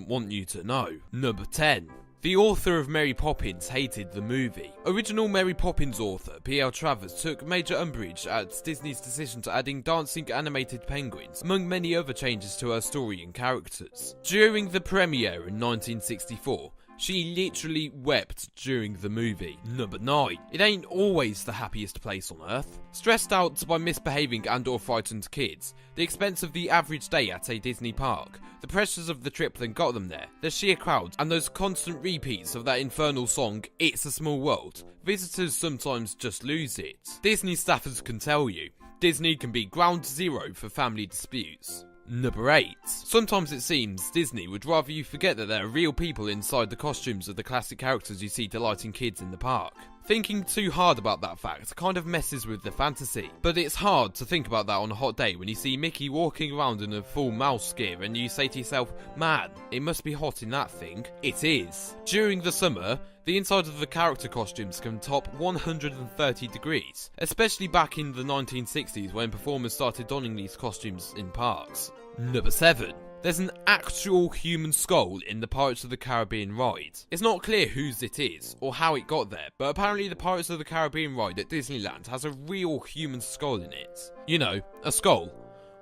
doesn't want you to know. Number 10. The author of Mary Poppins hated the movie. Original Mary Poppins author P.L. Travers took major umbrage at Disney's decision to adding dancing animated penguins, among many other changes to her story and characters. During the premiere in 1964, she literally wept during the movie. Number 9. It ain't always the happiest place on earth. Stressed out by misbehaving and or frightened kids, the expense of the average day at a Disney park, the pressures of the trip that got them there, the sheer crowds, and those constant repeats of that infernal song, It's a Small World, visitors sometimes just lose it. Disney staffers can tell you, Disney can be ground zero for family disputes. Number 8. Sometimes it seems Disney would rather you forget that there are real people inside the costumes of the classic characters you see delighting kids in the park. Thinking too hard about that fact kind of messes with the fantasy, but it's hard to think about that on a hot day when you see Mickey walking around in a full mouse gear and you say to yourself, man, it must be hot in that thing. It is. During the summer, the inside of the character costumes can top 130 degrees, especially back in the 1960s when performers started donning these costumes in parks. Number 7. There's an actual human skull in the Pirates of the Caribbean ride. It's not clear whose it is, or how it got there, but apparently the Pirates of the Caribbean ride at Disneyland has a real human skull in it. You know, a skull.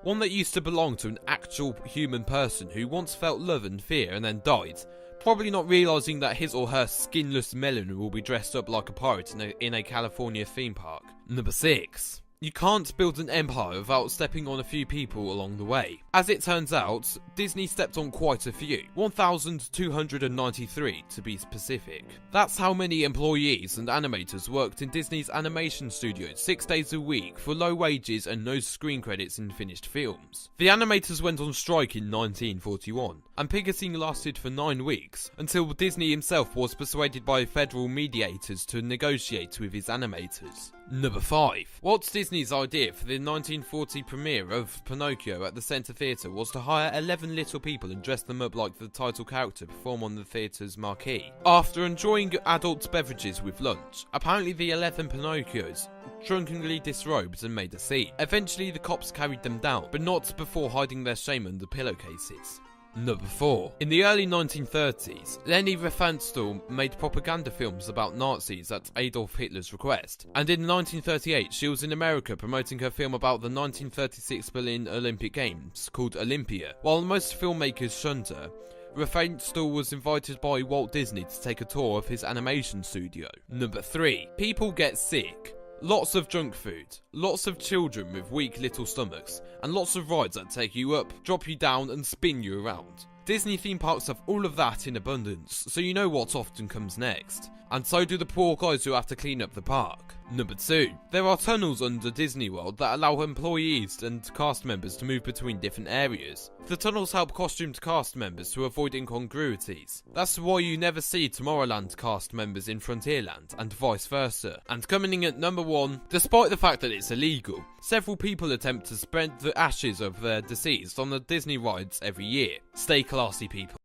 One that used to belong to an actual human person who once felt love and fear and then died, probably not realising that his or her skinless melon will be dressed up like a pirate in a California theme park. Number 6. You can't build an empire without stepping on a few people along the way. As it turns out, Disney stepped on quite a few, 1,293 to be specific. That's how many employees and animators worked in Disney's animation studios 6 days a week for low wages and no screen credits in finished films. The animators went on strike in 1941, and picketing lasted for 9 weeks, until Disney himself was persuaded by federal mediators to negotiate with his animators. Number 5. Walt Disney's idea for the 1940 premiere of Pinocchio at the Centre Theatre was to hire 11 little people and dress them up like the title character to perform on the theatre's marquee. After enjoying adult beverages with lunch, apparently the 11 Pinocchios drunkenly disrobed and made a scene. Eventually the cops carried them down, but not before hiding their shame under pillowcases. Number 4. In the early 1930s, Leni Riefenstahl made propaganda films about Nazis at Adolf Hitler's request, and in 1938 she was in America promoting her film about the 1936 Berlin Olympic Games, called Olympia. While most filmmakers shunned her, Riefenstahl was invited by Walt Disney to take a tour of his animation studio. Number 3. People get sick. Lots of junk food, lots of children with weak little stomachs, and lots of rides that take you up, drop you down and spin you around. Disney theme parks have all of that in abundance, so you know what often comes next. And so do the poor guys who have to clean up the park. Number 2. There are tunnels under Disney World that allow employees and cast members to move between different areas. The tunnels help costumed cast members to avoid incongruities. That's why you never see Tomorrowland cast members in Frontierland, and vice versa. And coming in at number 1, despite the fact that it's illegal, several people attempt to spread the ashes of their deceased on the Disney rides every year. Stay classy, people.